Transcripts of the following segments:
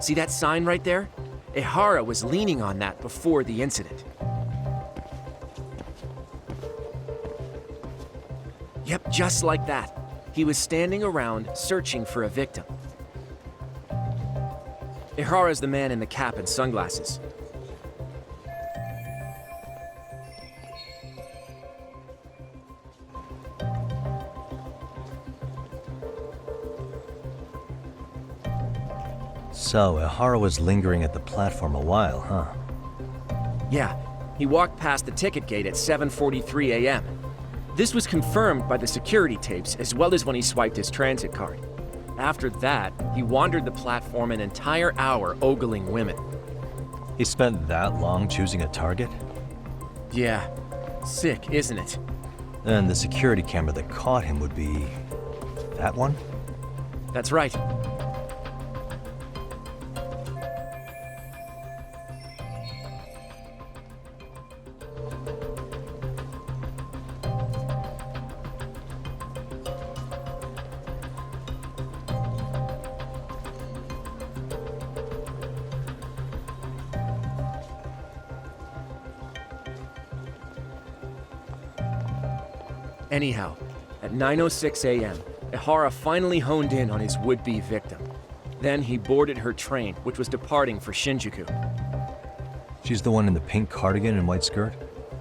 See that sign right there? Ihara was leaning on that before the incident. Yep, just like that. He was standing around searching for a victim. Ihara's the man in the cap and sunglasses. So, Ihara was lingering at the platform a while, huh? Yeah, he walked past the ticket gate at 7:43 a.m. This was confirmed by the security tapes as well as when he swiped his transit card. After that, he wandered the platform an entire hour ogling women. He spent that long choosing a target? Yeah, sick, isn't it? And the security camera that caught him would be... that one? That's right. Anyhow, at 9:06 a.m., Ihara finally honed in on his would-be victim. Then he boarded her train, which was departing for Shinjuku. She's the one in the pink cardigan and white skirt?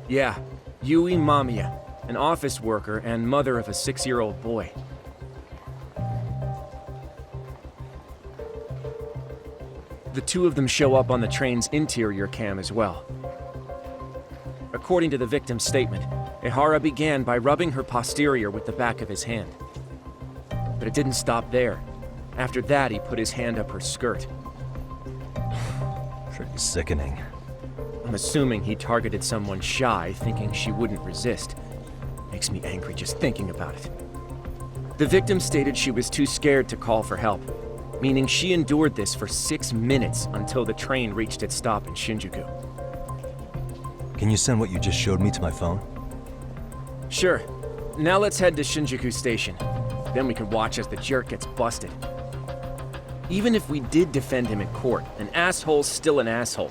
Yeah, Yui Mamiya, an office worker and mother of a 6-year-old boy. The two of them show up on the train's interior cam as well. According to the victim's statement, Ihara began by rubbing her posterior with the back of his hand. But it didn't stop there. After that, he put his hand up her skirt. Pretty sickening. I'm assuming he targeted someone shy, thinking she wouldn't resist. Makes me angry just thinking about it. The victim stated she was too scared to call for help, meaning she endured this for 6 minutes until the train reached its stop in Shinjuku. Can you send what you just showed me to my phone? Sure. Now let's head to Shinjuku Station. Then we can watch as the jerk gets busted. Even if we did defend him in court, an asshole's still an asshole.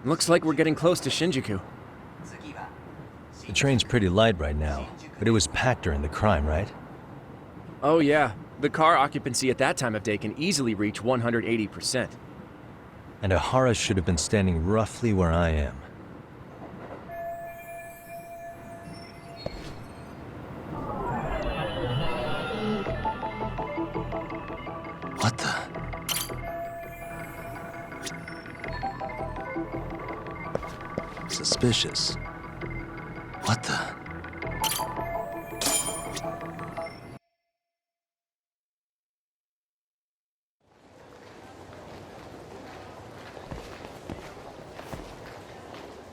Looks like we're getting close to Shinjuku. The train's pretty light right now, but it was packed during the crime, right? Oh yeah, the car occupancy at that time of day can easily reach 180%. And Ihara should have been standing roughly where I am. What the? Suspicious. What the?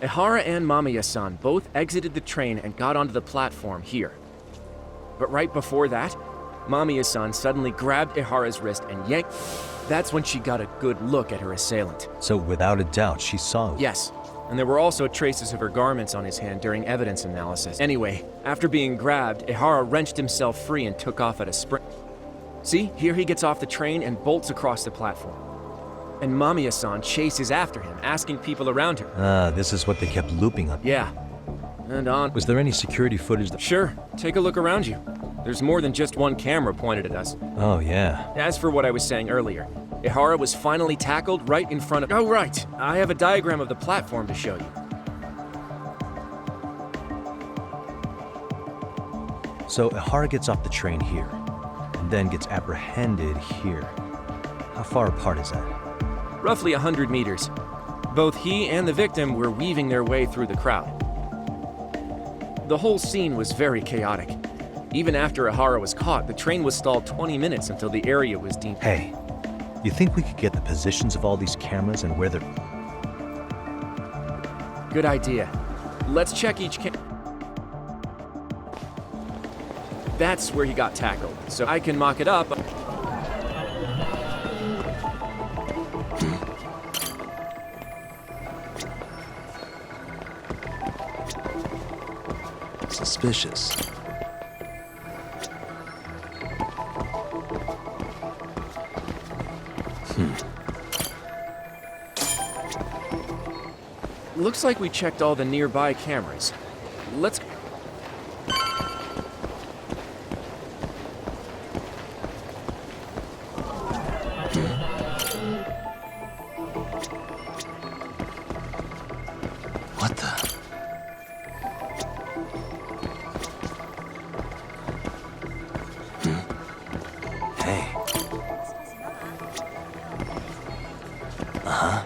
Ihara and Mamiya-san both exited the train and got onto the platform here. But right before that, Mamiya-san suddenly grabbed Ihara's wrist and yanked. That's when she got a good look at her assailant. So without a doubt, she saw it. Yes, and there were also traces of her garments on his hand during evidence analysis. Anyway, after being grabbed, Ihara wrenched himself free and took off at a sprint. See, here he gets off the train and bolts across the platform. And Mamiya-san chases after him, asking people around her. Ah, this is what they kept looping on. Yeah. And on. Was there any security footage that... Sure, take a look around you. There's more than just one camera pointed at us. Oh, yeah. As for what I was saying earlier, Ihara was finally tackled right in front of... Oh, right. I have a diagram of the platform to show you. So Ihara gets off the train here, and then gets apprehended here. How far apart is that? Roughly 100 meters. Both he and the victim were weaving their way through the crowd. The whole scene was very chaotic. Even after Ihara was caught, the train was stalled 20 minutes until the area was deemed... Hey, you think we could get the positions of all these cameras and where they're... Good idea. Let's check each That's where he got tackled, so I can mock it up. Suspicious. Looks like we checked all the nearby cameras. Let's... What the? Hey. Uh-huh.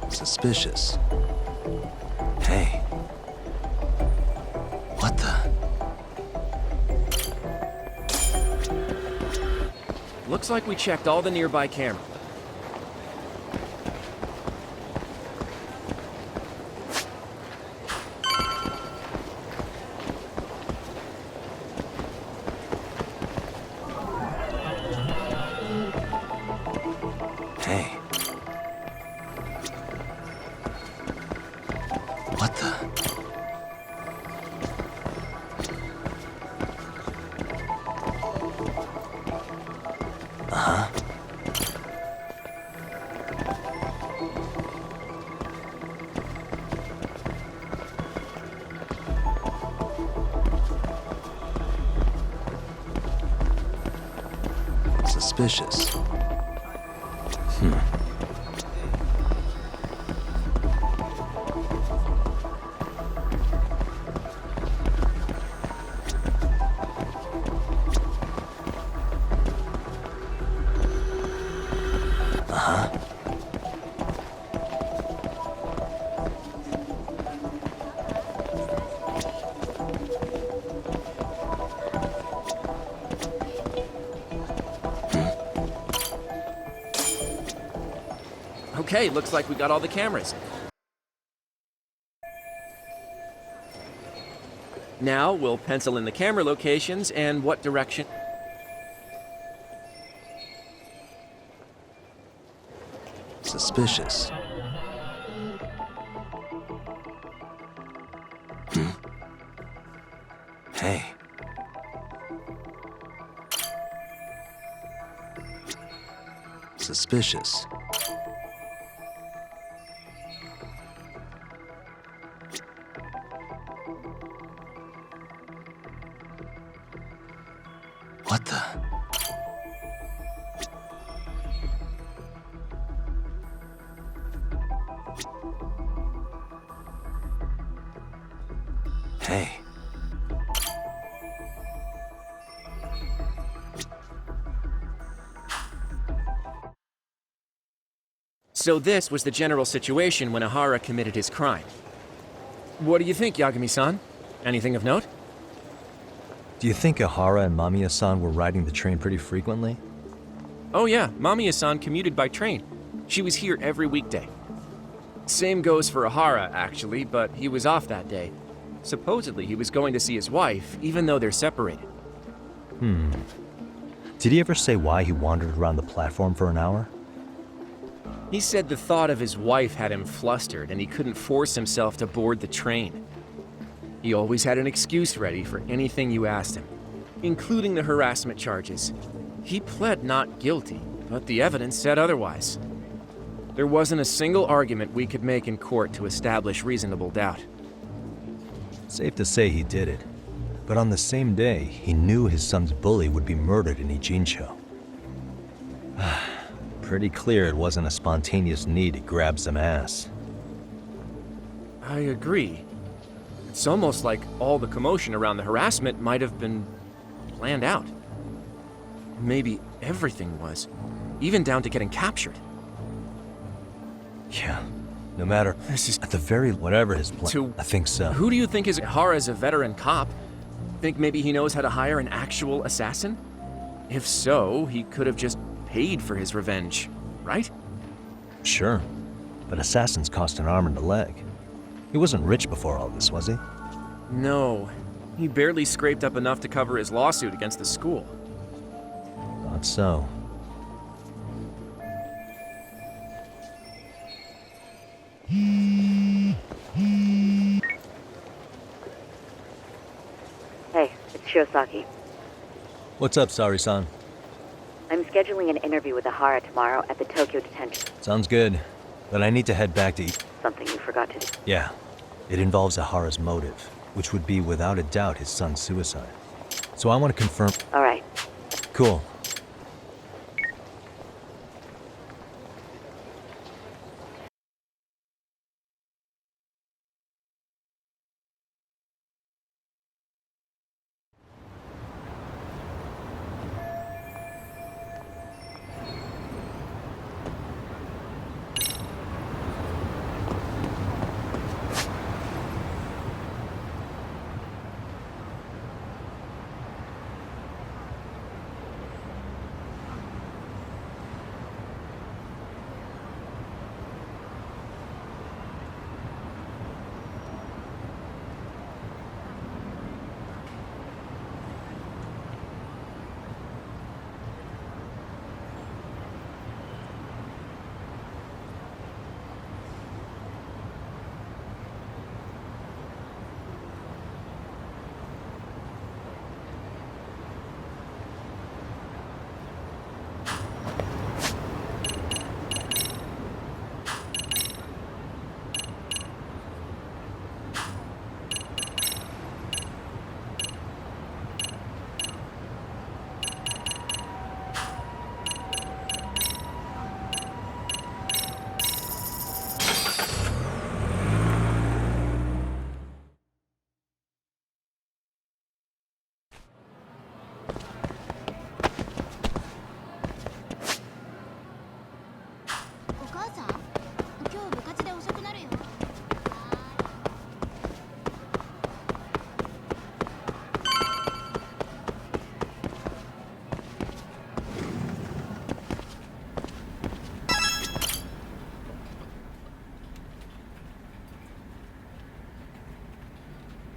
Suspicious. Hey. What the? Looks like we checked all the nearby cameras. Hey. What the? Uh-huh. Suspicious. Okay, looks like we got all the cameras. Now we'll pencil in the camera locations and what direction. Suspicious. Hey. Suspicious. What the? Hey. So this was the general situation when Ahara committed his crime. What do you think, Yagami-san? Anything of note? Do you think Ahara and Mamiya-san were riding the train pretty frequently? Oh yeah, Mamiya-san commuted by train. She was here every weekday. Same goes for Ahara, actually, but he was off that day. Supposedly he was going to see his wife, even though they're separated. Did he ever say why he wandered around the platform for an hour? He said the thought of his wife had him flustered and he couldn't force himself to board the train. He always had an excuse ready for anything you asked him, including the harassment charges. He pled not guilty, but the evidence said otherwise. There wasn't a single argument we could make in court to establish reasonable doubt. Safe to say he did it. But on the same day, he knew his son's bully would be murdered in Ijincho. Pretty clear it wasn't a spontaneous need to grab some ass. I agree. It's almost like all the commotion around the harassment might have been planned out. Maybe everything was, even down to getting captured. Yeah, no matter. This is At the very whatever his plan. To- I think so. Who do you think is Hara's a veteran cop? Think maybe he knows how to hire an actual assassin? If so, he could have just paid for his revenge, right? Sure, but assassins cost an arm and a leg. He wasn't rich before all this, was he? No. He barely scraped up enough to cover his lawsuit against the school. Thought so. Hey, it's Shiosaki. What's up, Sari-san? I'm scheduling an interview with Ahara tomorrow at the Tokyo detention. Sounds good, but I need to head back to Something you forgot to do. Yeah, it involves Ahara's motive, which would be without a doubt his son's suicide. So I want to confirm. All right. Cool.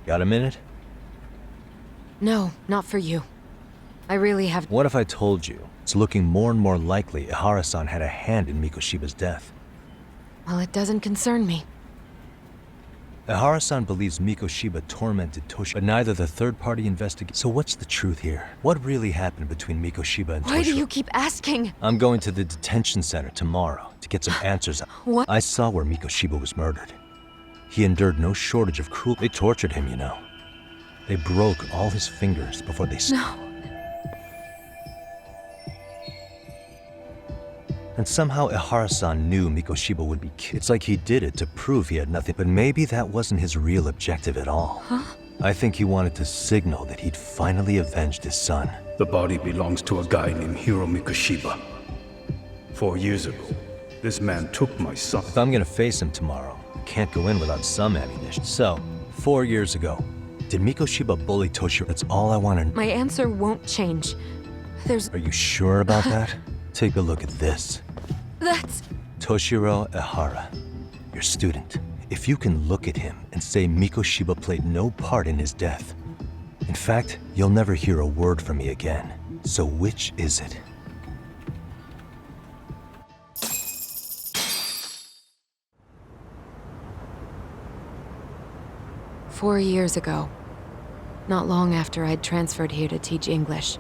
Got a minute? No, not for you. I really have. What if I told you it's looking more and more likely Ihara-san had a hand in Mikoshiba's death? Well, it doesn't concern me. Ihara-san believes Mikoshiba tormented Toshi, but neither the third-party investigation. So what's the truth here? What really happened between Mikoshiba and Toshi? Why do you keep asking? I'm going to the detention center tomorrow to get some answers. What? I saw where Mikoshiba was murdered. He endured no shortage of cruelty. They tortured him, you know. They broke all his fingers before they... No. And somehow Ihara-san knew Mikoshiba would be killed. It's like he did it to prove he had nothing. But maybe that wasn't his real objective at all. Huh? I think he wanted to signal that he'd finally avenged his son. The body belongs to a guy named Hiro Mikoshiba. 4 years ago, this man took my son. If I'm gonna face him tomorrow, I can't go in without some ammunition. So, 4 years ago, did Mikoshiba bully Toshiro? That's all I want to know. My answer won't change. Are you sure about that? Take a look at this. That's... Toshiro Ihara, your student. If you can look at him and say Mikoshiba played no part in his death, in fact, you'll never hear a word from me again. So which is it? "4 years ago. Not long after I'd transferred here to teach English.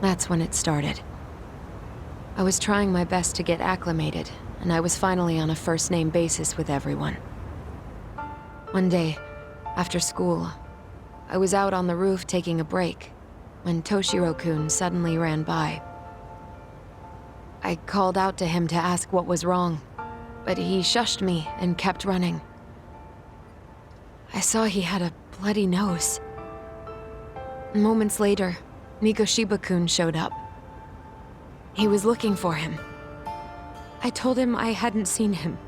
That's when it started. I was trying my best to get acclimated, and I was finally on a first-name basis with everyone. One day, after school, I was out on the roof taking a break, when Toshiro-kun suddenly ran by. I called out to him to ask what was wrong, but he shushed me and kept running. I saw he had a bloody nose. Moments later, Mikoshiba-kun showed up. He was looking for him. I told him I hadn't seen him.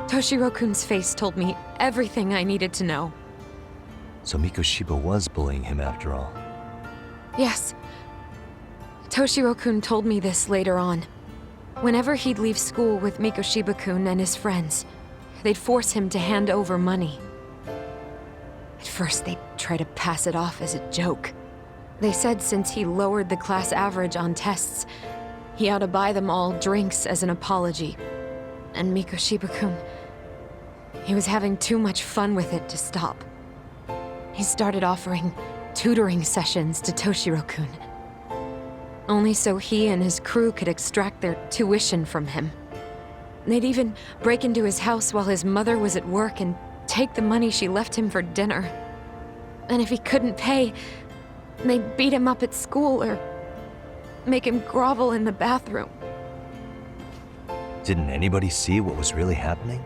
Toshiro-kun's face told me everything I needed to know. So Mikoshiba was bullying him after all. Yes. Toshiro-kun told me this later on. Whenever he'd leave school with Mikoshiba-kun and his friends, they'd force him to hand over money. At first, they'd try to pass it off as a joke. They said since he lowered the class average on tests, he ought to buy them all drinks as an apology. And Mikoshiba-kun, he was having too much fun with it to stop. He started offering tutoring sessions to Toshiro-kun, only so he and his crew could extract their tuition from him. They'd even break into his house while his mother was at work and take the money she left him for dinner. And if he couldn't pay, they'd beat him up at school or make him grovel in the bathroom. Didn't anybody see what was really happening?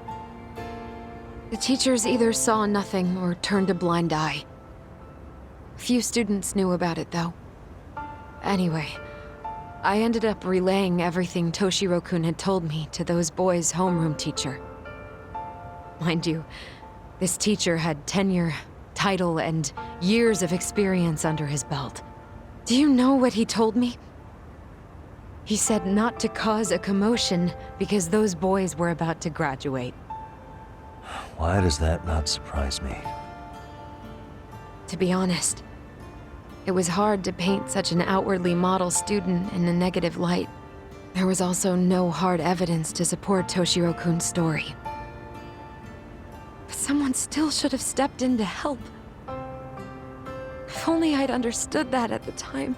The teachers either saw nothing or turned a blind eye. Few students knew about it, though. Anyway, I ended up relaying everything Toshiro-kun had told me to those boys' homeroom teacher. Mind you, this teacher had tenure, title, and years of experience under his belt. Do you know what he told me? He said not to cause a commotion because those boys were about to graduate. Why does that not surprise me? To be honest, it was hard to paint such an outwardly model student in a negative light. There was also no hard evidence to support Toshiro-kun's story. But someone still should have stepped in to help. If only I'd understood that at the time.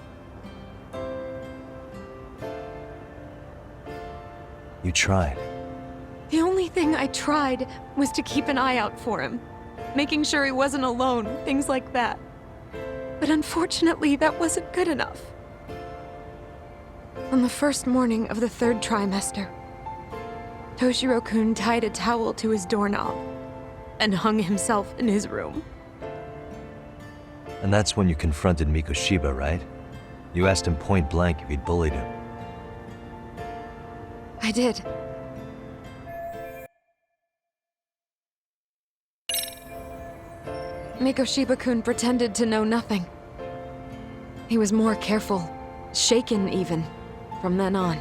You tried. The only thing I tried was to keep an eye out for him, making sure he wasn't alone, things like that. But unfortunately, that wasn't good enough. On the first morning of the third trimester, Toshiro-kun tied a towel to his doorknob and hung himself in his room. And that's when you confronted Mikoshiba, right? You asked him point blank if he'd bullied him. I did. Mikoshiba-kun pretended to know nothing. He was more careful, shaken even, from then on.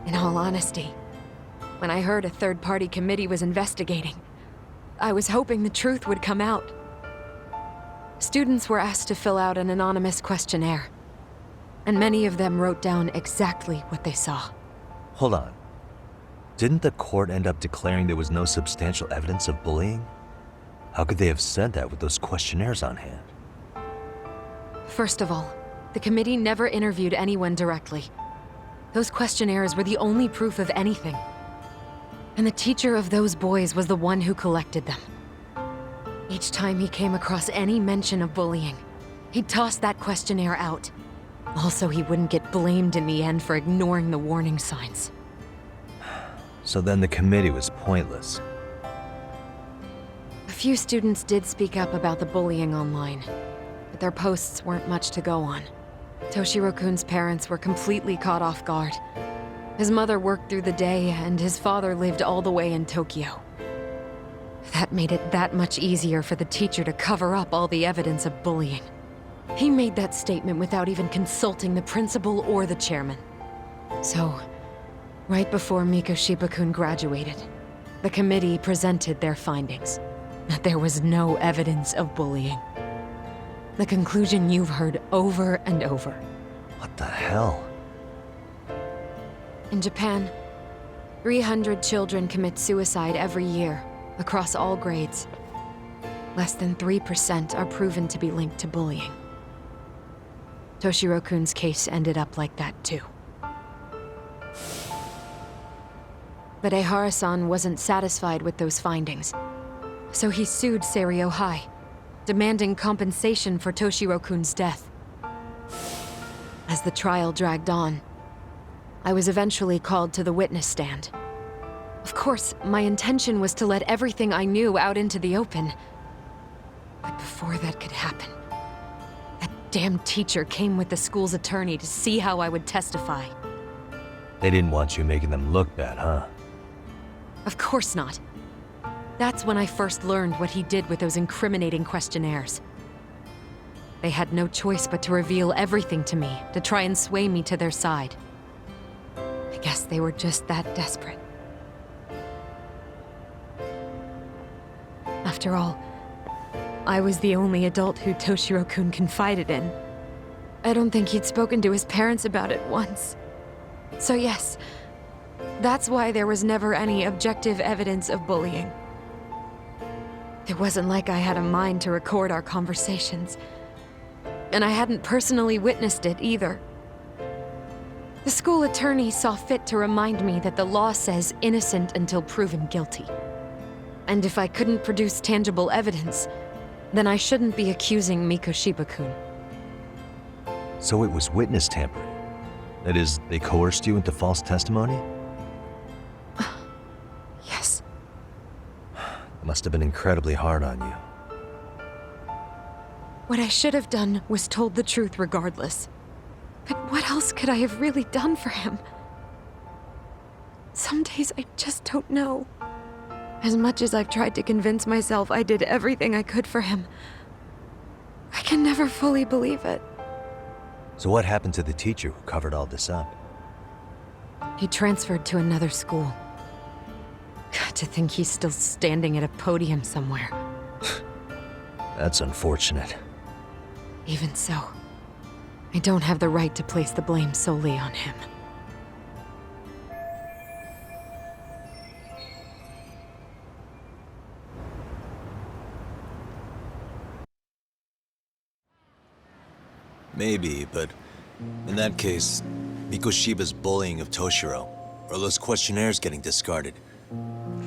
In all honesty, when I heard a third-party committee was investigating, I was hoping the truth would come out. Students were asked to fill out an anonymous questionnaire, and many of them wrote down exactly what they saw. Hold on. Didn't the court end up declaring there was no substantial evidence of bullying? How could they have said that with those questionnaires on hand? First of all, the committee never interviewed anyone directly. Those questionnaires were the only proof of anything. And the teacher of those boys was the one who collected them. Each time he came across any mention of bullying, he'd toss that questionnaire out. Also, he wouldn't get blamed in the end for ignoring the warning signs. So then the committee was pointless. A few students did speak up about the bullying online, but their posts weren't much to go on. Toshiro-kun's parents were completely caught off guard. His mother worked through the day, and his father lived all the way in Tokyo. That made it that much easier for the teacher to cover up all the evidence of bullying. He made that statement without even consulting the principal or the chairman. So, right before Mikoshiba-kun graduated, the committee presented their findings. That there was no evidence of bullying. The conclusion you've heard over and over. What the hell? In Japan, 300 children commit suicide every year, across all grades. Less than 3% are proven to be linked to bullying. Toshiro-kun's case ended up like that too. But Ehara-san wasn't satisfied with those findings. So he sued Seiryo High, demanding compensation for Toshiro-kun's death. As the trial dragged on, I was eventually called to the witness stand. Of course, my intention was to let everything I knew out into the open. But before that could happen, that damn teacher came with the school's attorney to see how I would testify. They didn't want you making them look bad, huh? Of course not. That's when I first learned what he did with those incriminating questionnaires. They had no choice but to reveal everything to me, to try and sway me to their side. I guess they were just that desperate. After all, I was the only adult who Toshiro-kun confided in. I don't think he'd spoken to his parents about it once. So yes, that's why there was never any objective evidence of bullying. It wasn't like I had a mind to record our conversations. And I hadn't personally witnessed it either. The school attorney saw fit to remind me that the law says innocent until proven guilty. And if I couldn't produce tangible evidence, then I shouldn't be accusing Mikoshiba-kun. So it was witness tampering. That is, they coerced you into false testimony? Yes. It must have been incredibly hard on you. What I should have done was told the truth regardless. But what else could I have really done for him? Some days I just don't know. As much as I've tried to convince myself I did everything I could for him, I can never fully believe it. So what happened to the teacher who covered all this up? He transferred to another school. God, to think he's still standing at a podium somewhere. That's unfortunate. Even so, I don't have the right to place the blame solely on him. Maybe, but in that case, Mikoshiba's bullying of Toshiro, or those questionnaires getting discarded.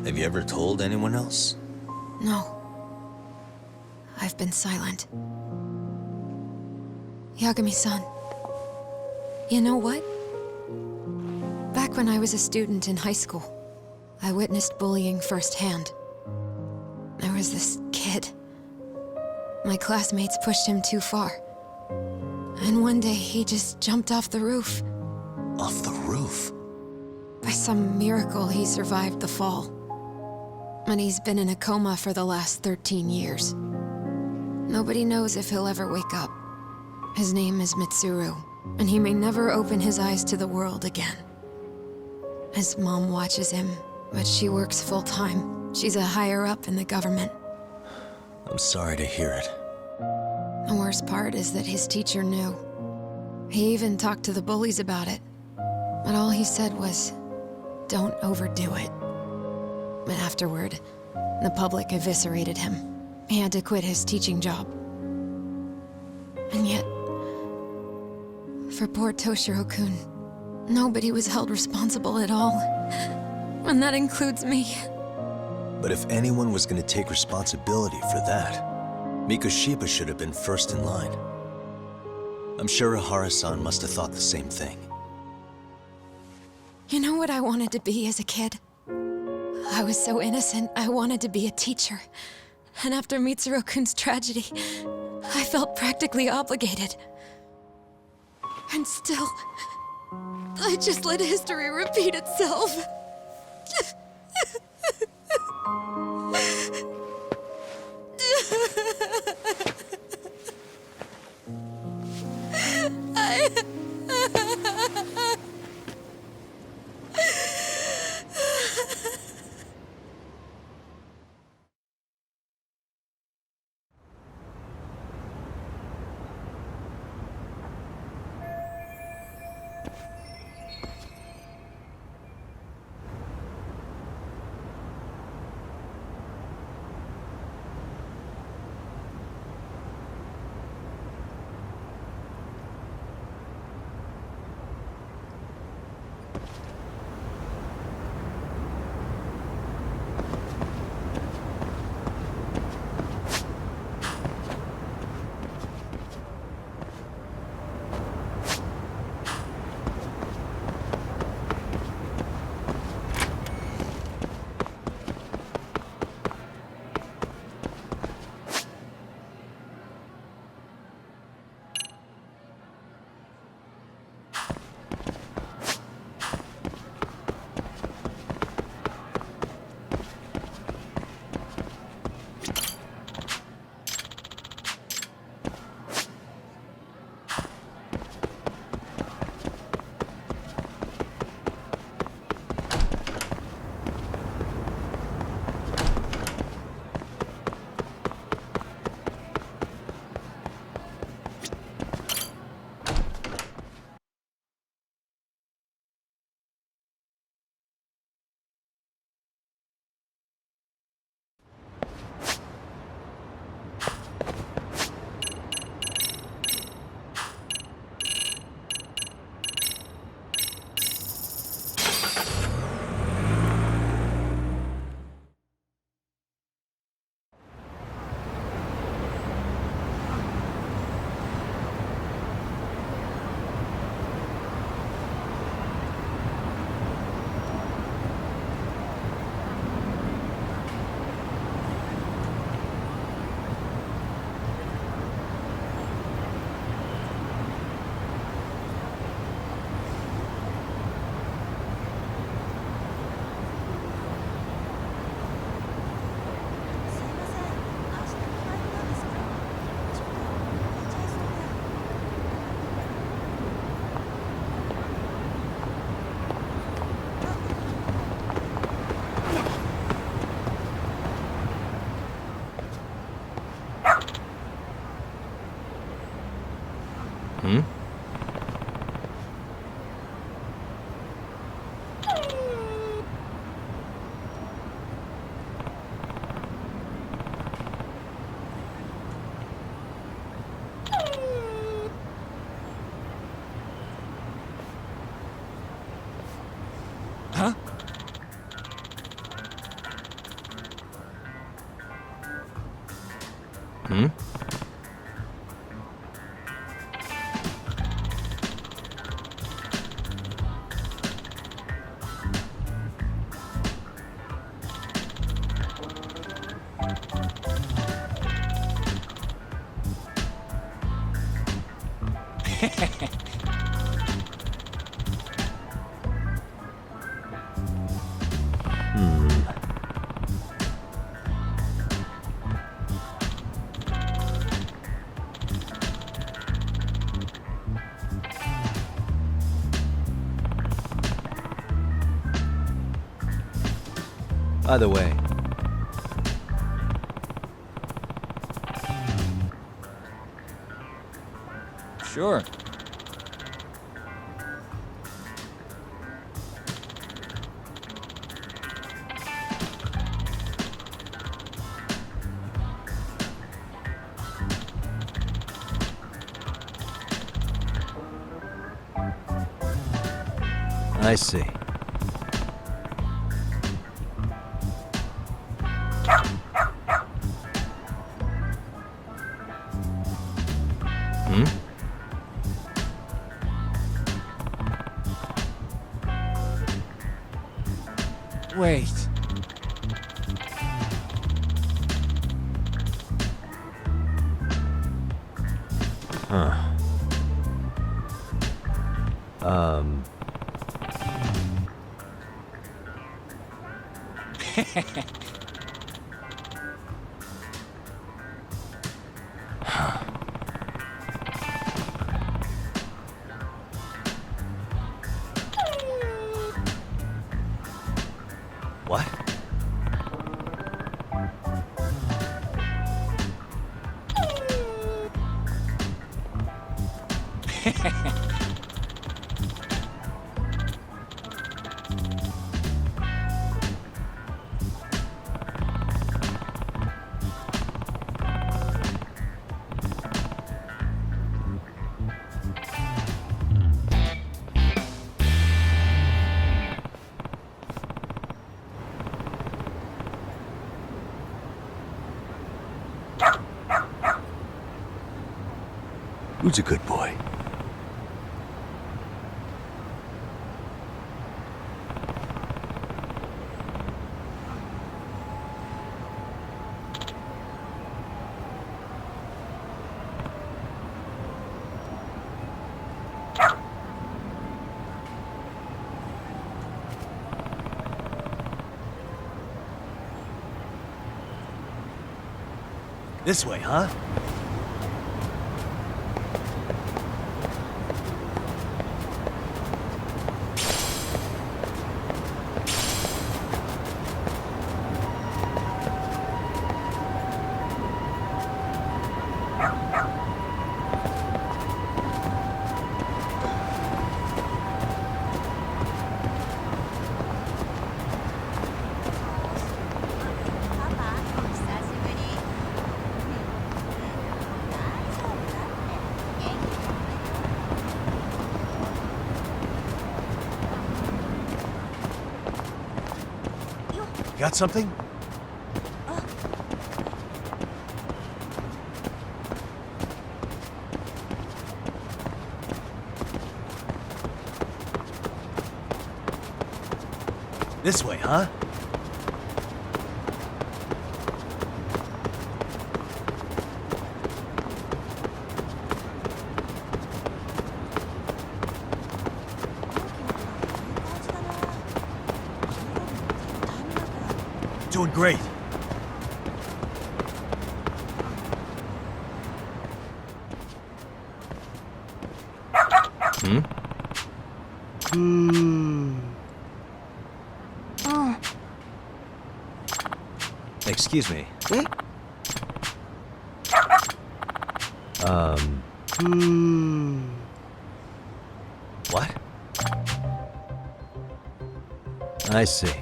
Have you ever told anyone else? No. I've been silent. Yagami-san. You know what? Back when I was a student in high school, I witnessed bullying firsthand. There was this kid. My classmates pushed him too far. And one day he just jumped off the roof. Off the roof? By some miracle, he survived the fall. And he's been in a coma for the last 13 years. Nobody knows if he'll ever wake up. His name is Mitsuru, and he may never open his eyes to the world again. His mom watches him, but she works full-time. She's a higher-up in the government. I'm sorry to hear it. The worst part is that his teacher knew. He even talked to the bullies about it. But all he said was, don't overdo it. But afterward, the public eviscerated him. He had to quit his teaching job. And yet, for poor Toshiro-kun, nobody was held responsible at all. And that includes me. But if anyone was going to take responsibility for that, Mikoshiba should have been first in line. I'm sure Ihara-san must have thought the same thing. You know what I wanted to be as a kid? I was so innocent, I wanted to be a teacher. And after Mitsuru-kun's tragedy, I felt practically obligated. And still, I just let history repeat itself. Hmm? Either way. Sure. I see. Hmm? Wait. Huh. What? Who's a good boy? This way, huh? Got something? This way, huh? Doing great. Hmm? Excuse me. What? I see.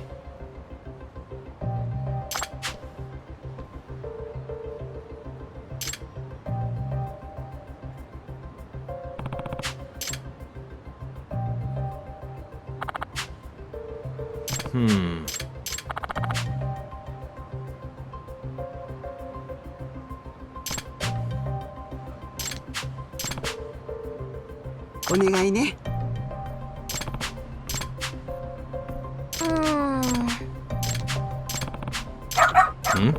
お願いね。Hmm?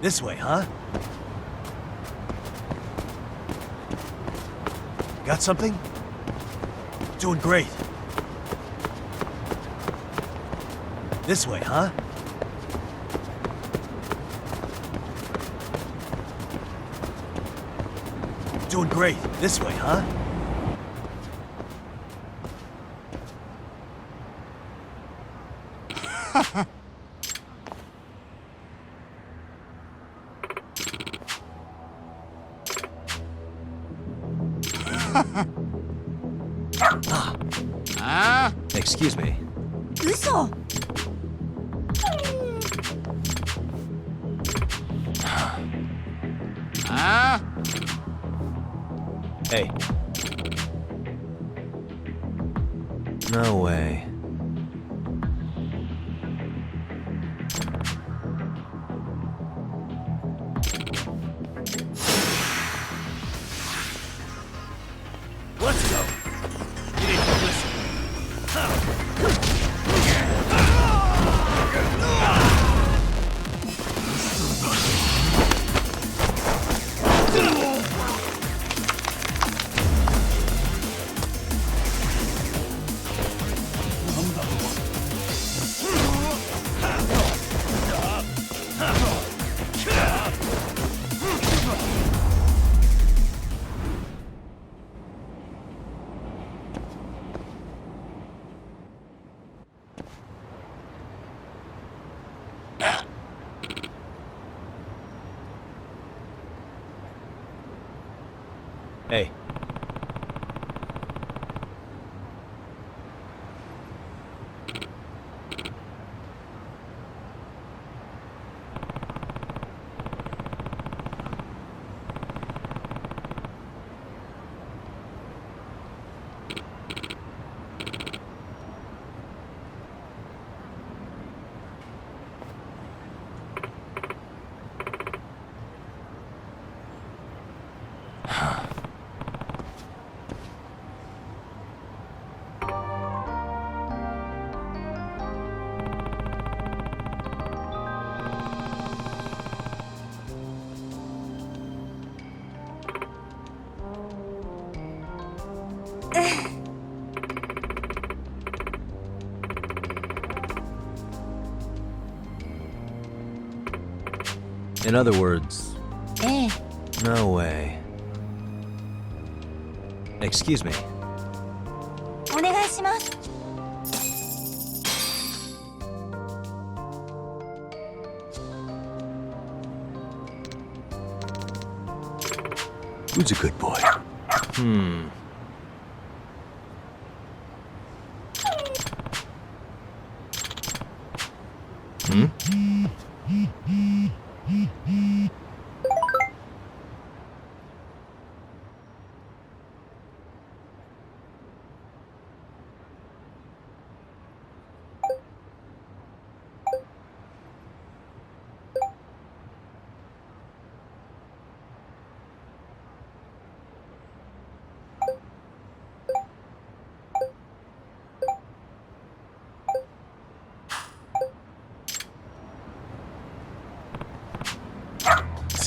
This way, huh? Got something? Doing great. This way, huh? Doing great. This way, huh? Excuse me. 嘘。Hey. No way. Let's go. You need to listen. Hey. In other words, ええ。 no way. Excuse me. お願いします。 Who's a good boy? Hmm.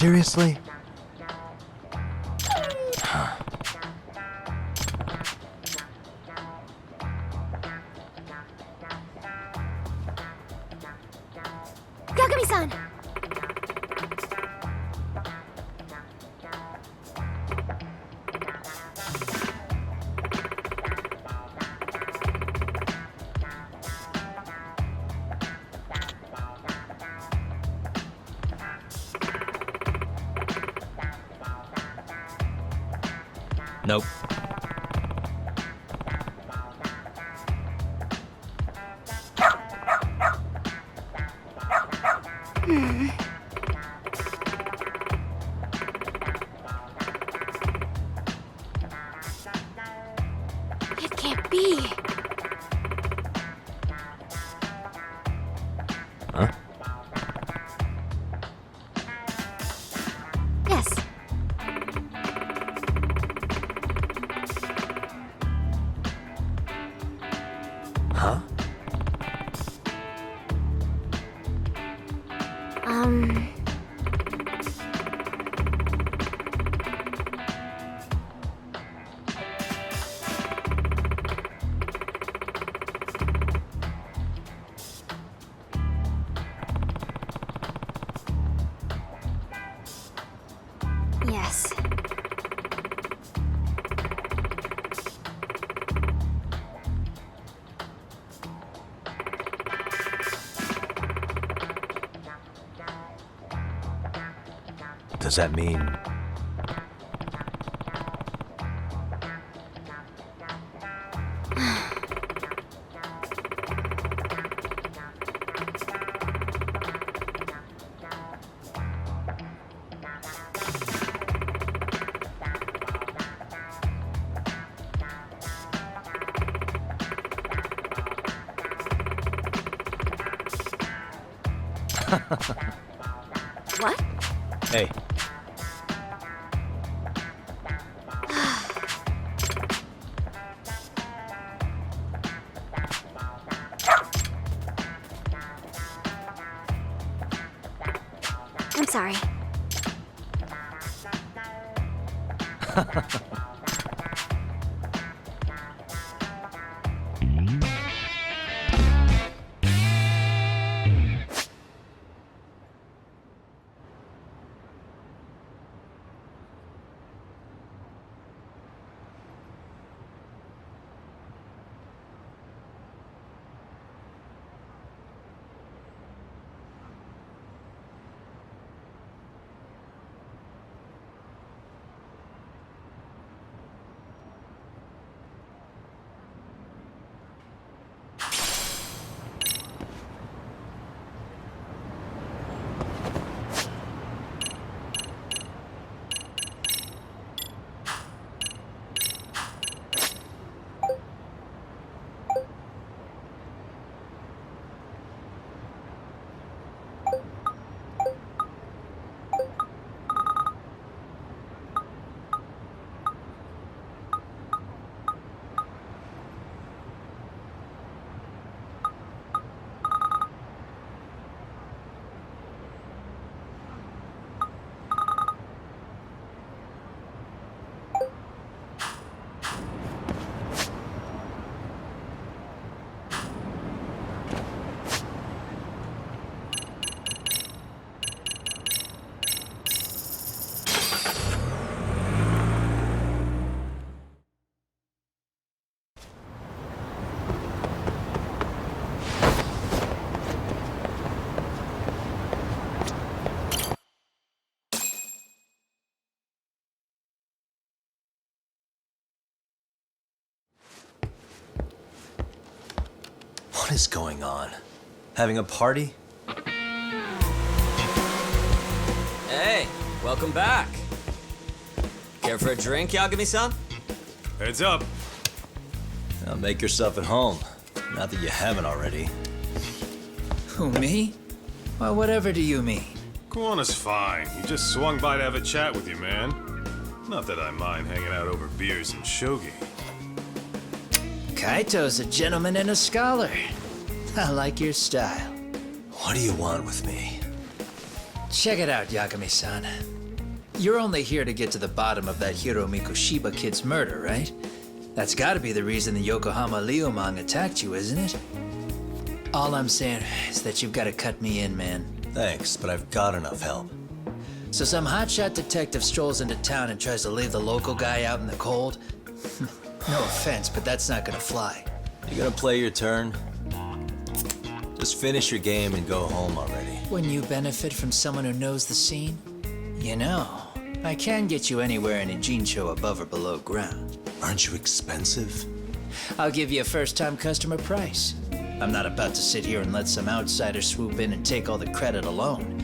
Seriously? Gagami-san! Nope. It can't be. Huh? Huh? Yes. Does that mean... What? Hey, I'm sorry. what is going on? Having a party? Hey, welcome back. Care for a drink, Yagami-san? Heads up. Now make yourself at home. Not that you haven't already. Who, me? Well, whatever do you mean? Kuwana's fine. He just swung by to have a chat with you, man. Not that I mind hanging out over beers and shogi. Kaito's a gentleman and a scholar. I like your style. What do you want with me? Check it out, Yagami-san. You're only here to get to the bottom of that Hiro Mikoshiba kid's murder, right? That's gotta be the reason the Yokohama Liumang attacked you, isn't it? All I'm saying is that you've gotta cut me in, man. Thanks, but I've got enough help. So some hotshot detective strolls into town and tries to leave the local guy out in the cold? No offense, but that's not gonna fly. You gonna play your turn? Just finish your game and go home already. When you benefit from someone who knows the scene? You know, I can get you anywhere in a Jincho above or below ground. Aren't you expensive? I'll give you a first-time customer price. I'm not about to sit here and let some outsider swoop in and take all the credit alone.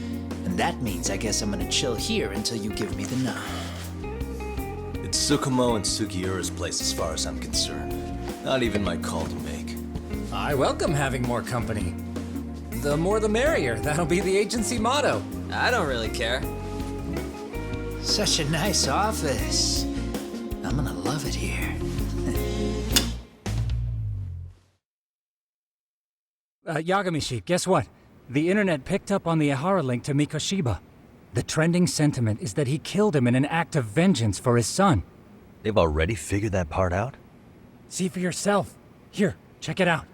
And that means I guess I'm gonna chill here until you give me the nod. It's Tsukumo and Sugiura's place as far as I'm concerned. Not even my call to make. I welcome having more company. The more the merrier. That'll be the agency motto. I don't really care. Such a nice office. I'm gonna love it here. Yagamishi, guess what? The internet picked up on the Ihara link to Mikoshiba. The trending sentiment is that he killed him in an act of vengeance for his son. They've already figured that part out? See for yourself. Here, check it out.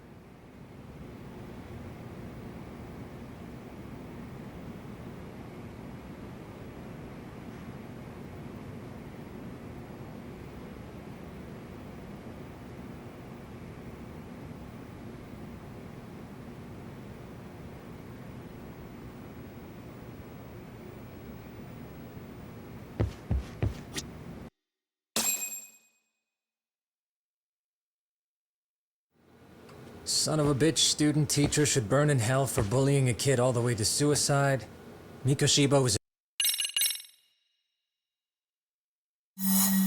Son of a bitch student teacher should burn in hell for bullying a kid all the way to suicide. Mikoshiba was...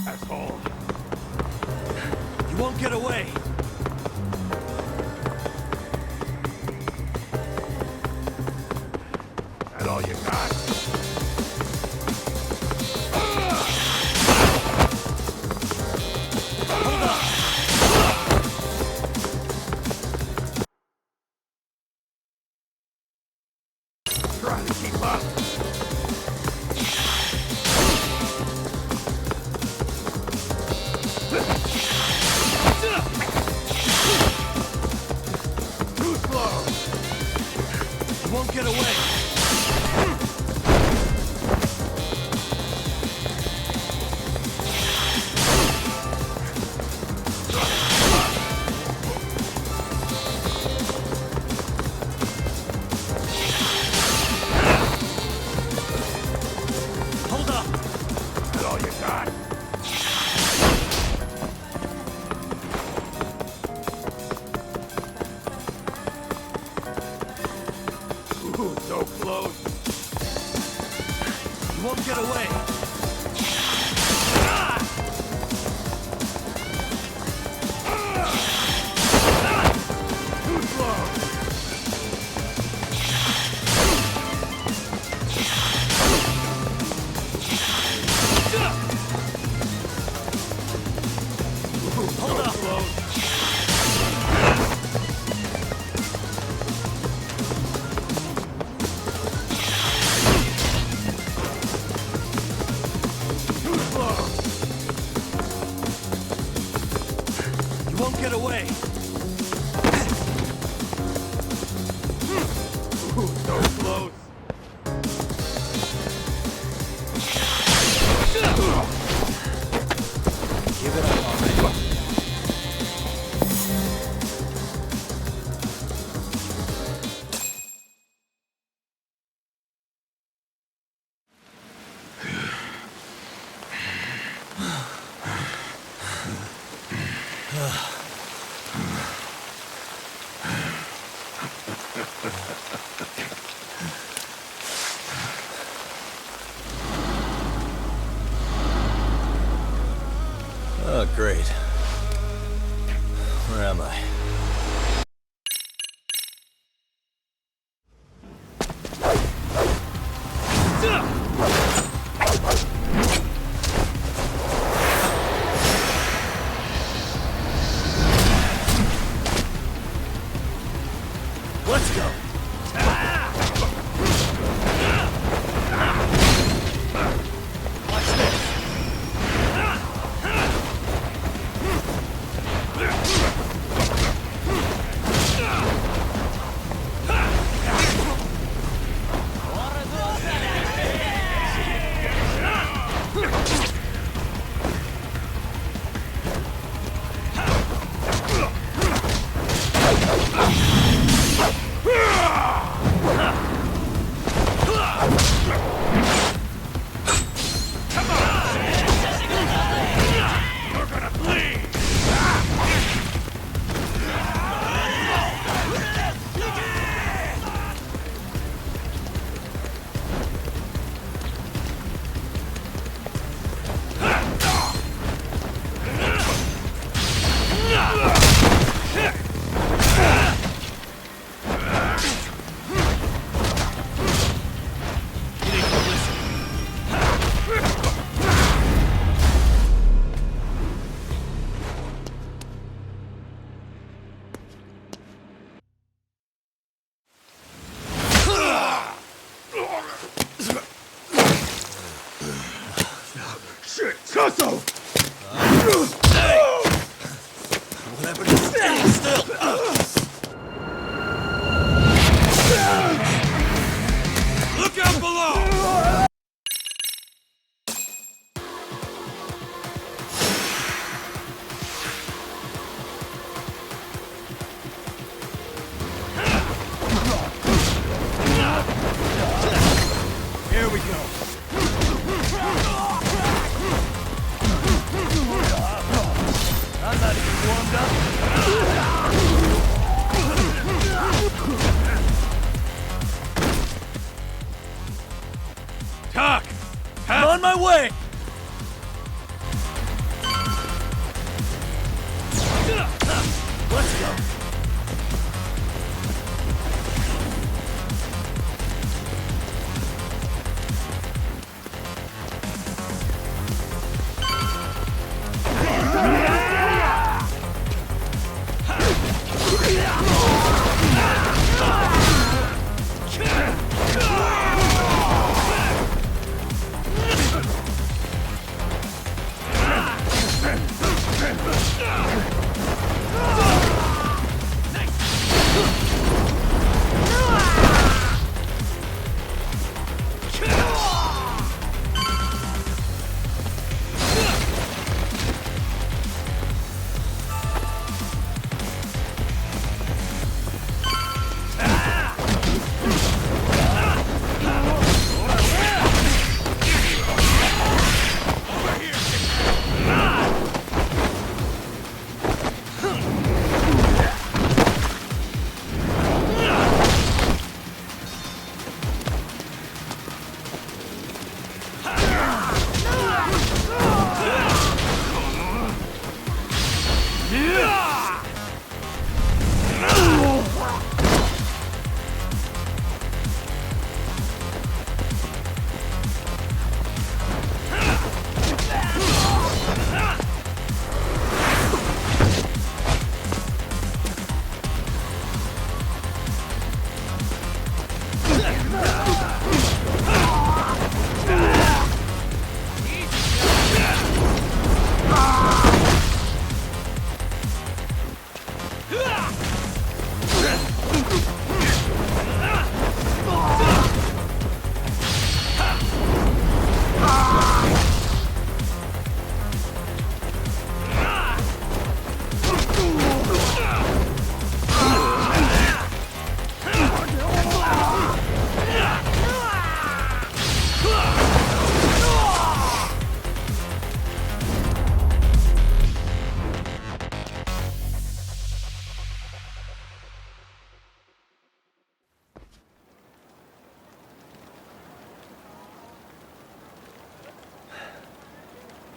Asshole. You won't get away! That all you got? Try to keep up. Too slow. You won't get away! Hold up! That all you got? Ooh, so close. You won't get away! Too slow. Hold up! Too slow. You won't get away! Ooh, so close. Give it up already. Oh, great. Where am I? Let's go! Watch this! Ah! Talk! I'm on my way! Let's go.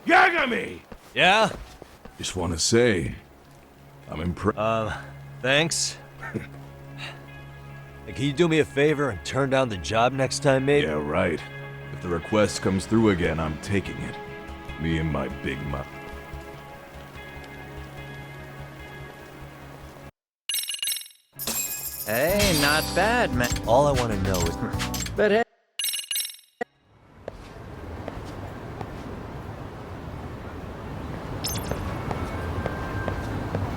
Yagami! Yeah? Just want to say, I'm impressed. Thanks. Hey, can you do me a favor and turn down the job next time, maybe? Yeah, right. If the request comes through again, I'm taking it. Me and my big mouth. Hey, not bad, man. All I want to know is... But hey.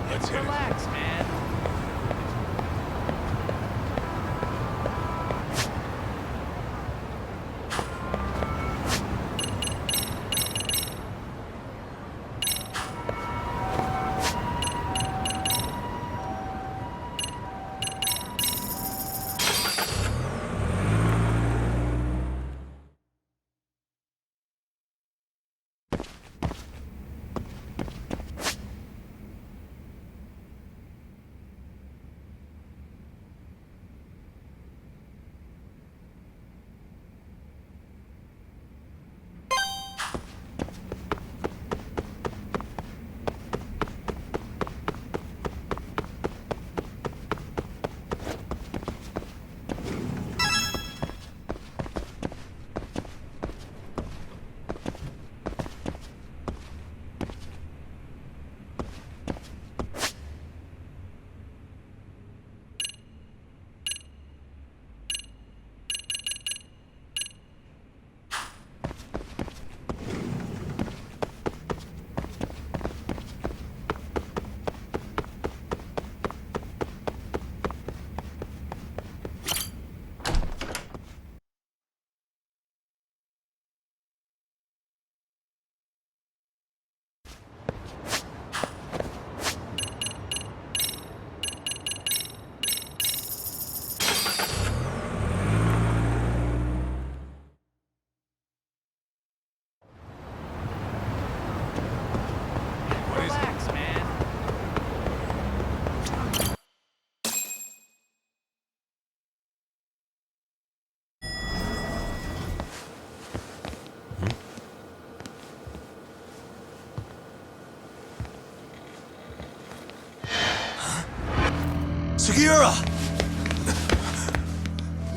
Let's hit Relax, man. Sugiura!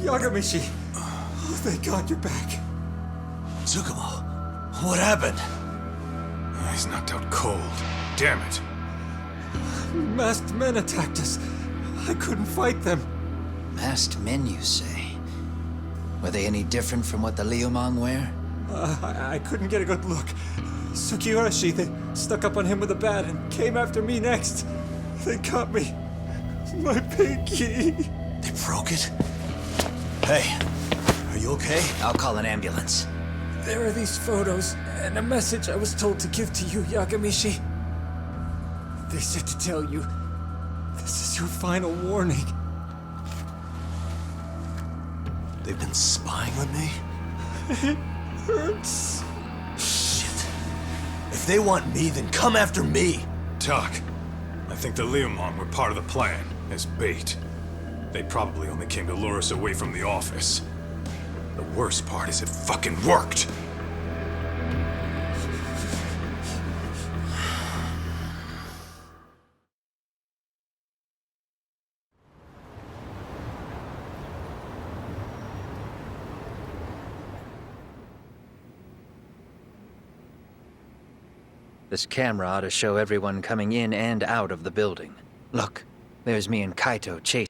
Yagamishi! Oh, thank God you're back. Tsukumo, what happened? He's knocked out cold. Damn it. Masked men attacked us. I couldn't fight them. Masked men, you say? Were they any different from what the Liumang wear? I couldn't get a good look. Sugiurashi, they stuck up on him with a bat and came after me next. They cut me. My pinky. They broke it? Hey, are you okay? I'll call an ambulance. There are these photos and a message I was told to give to you, Yagamishi. They said to tell you, this is your final warning. They've been spying on me? It hurts. Shit. If they want me, then come after me. Doc, I think the Liumang were part of the plan, as bait. They probably only came to lure us away from the office. The worst part is it fucking worked! This camera ought to show everyone coming in and out of the building. Look, there's me and Kaito chasing.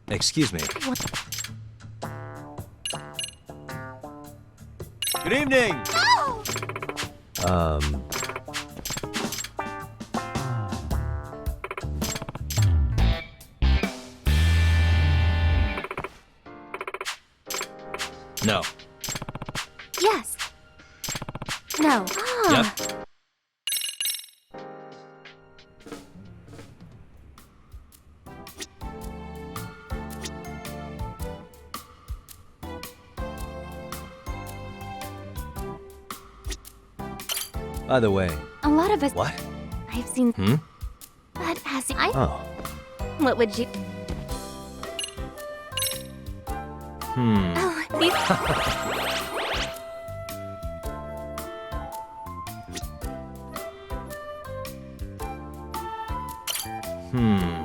Excuse me. Good evening! No. Yes. No. Yep. By the way, A lot of us. what? I've seen. But has I? Oh. What would you? Oh, these.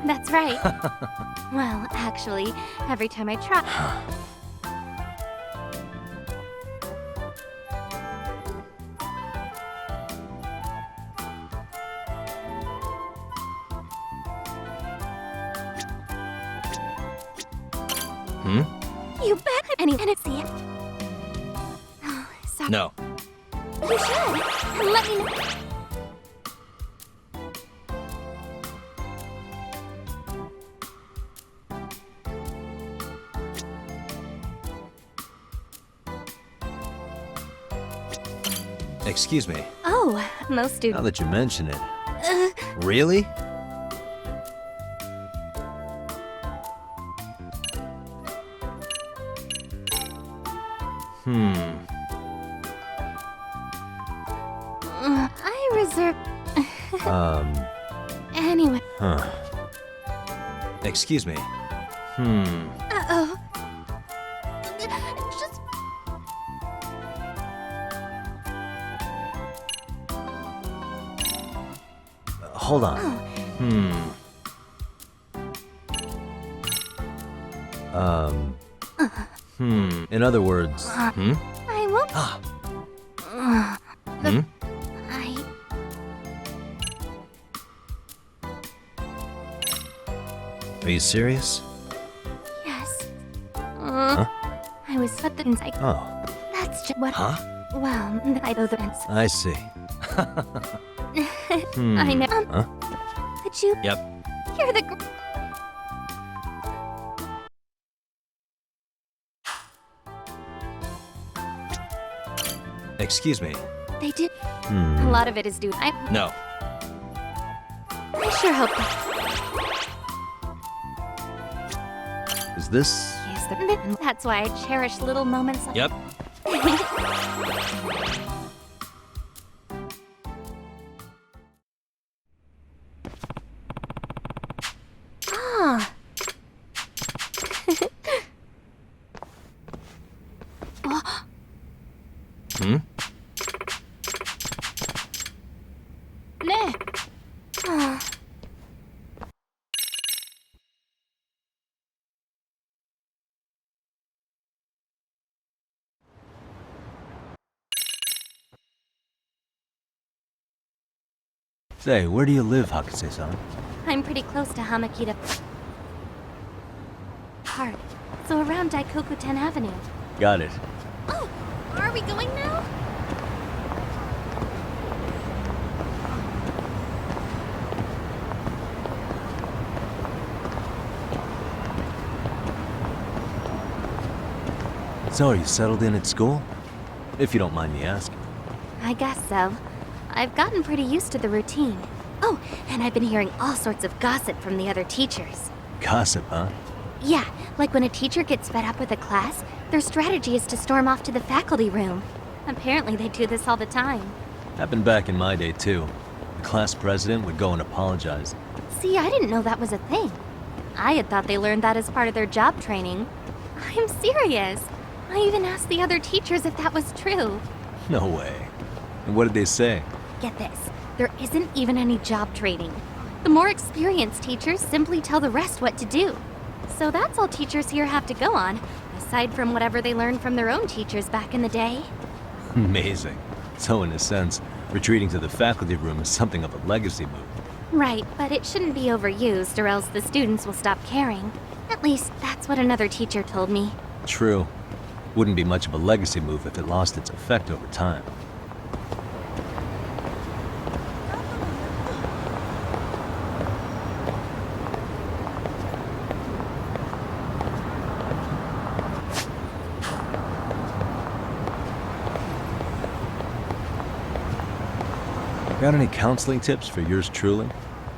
That's right. Well, actually, every time I try. You bet. Any see it. Oh, sorry. No. You should. And let me know. Excuse me. Oh, most Now students. that you mention it. Really? I reserve. Anyway. Huh. Excuse me. Uh-oh. Just. Hold on. In other words, I won't. I. Are you serious? Yes. I was at the inside. Oh. That's just what. Huh? Well, I know the ends. I see. I know. Huh? Could you? Yep. You're the. Excuse me. They did. A lot of it is due. I No. sure hope that Is this? is the. That's why I cherish little moments like. Yep. Ah. Nah. Ah. Say, where do you live, Hakase-san? I'm pretty close to Hamakita Park, so around Daikoku 10 Avenue. Got it. Oh, are we going now? So, are you settled in at school? If you don't mind me asking. I guess so. I've gotten pretty used to the routine. Oh, and I've been hearing all sorts of gossip from the other teachers. Gossip, huh? Yeah, like when a teacher gets fed up with a class, their strategy is to storm off to the faculty room. Apparently they do this all the time. Happened back in my day, too. The class president would go and apologize. See, I didn't know that was a thing. I had thought they learned that as part of their job training. I'm serious. I even asked the other teachers if that was true. No way. And what did they say? Get this. There isn't even any job training. The more experienced teachers simply tell the rest what to do. So that's all teachers here have to go on, aside from whatever they learned from their own teachers back in the day. Amazing. So in a sense, retreating to the faculty room is something of a legacy move. Right, but it shouldn't be overused or else the students will stop caring. At least, that's what another teacher told me. True. Wouldn't be much of a legacy move if it lost its effect over time. Got any counseling tips for yours truly?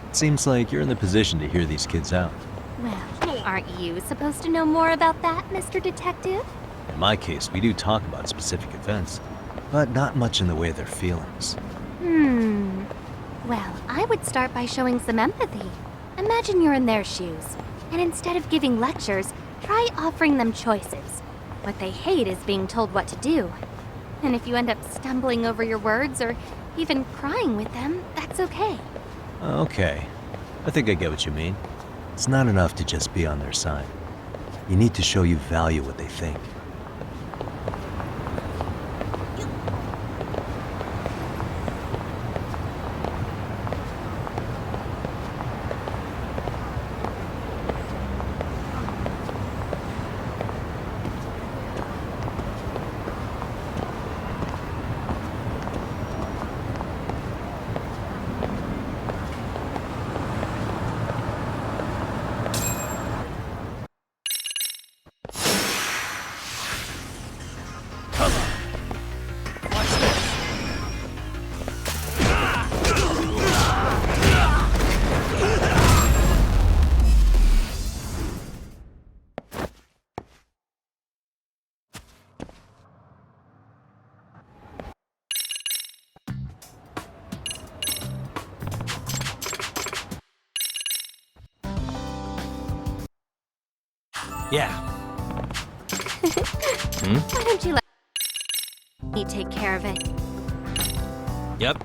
It seems like you're in the position to hear these kids out. Well, aren't you supposed to know more about that, Mr. Detective? In my case, we do talk about specific events, but not much in the way of their feelings. Well, I would start by showing some empathy. Imagine you're in their shoes, and instead of giving lectures, try offering them choices. What they hate is being told what to do. And if you end up stumbling over your words or even crying with them, that's okay. Okay, I think I get what you mean. It's not enough to just be on their side. You need to show you value what they think. Yeah. Why don't you let me take care of it? Yep.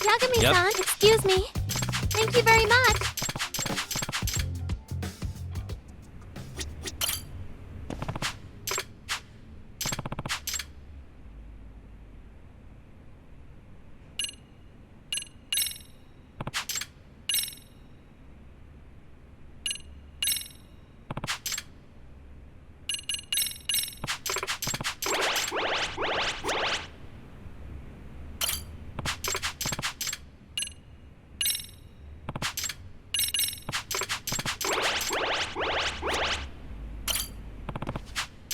Yagami-san, excuse me. Thank you very much.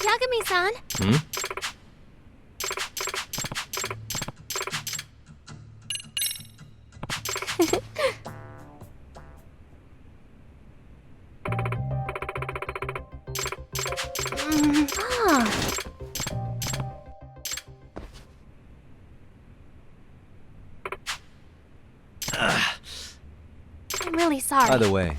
Yagami-san. I'm really sorry. By the way,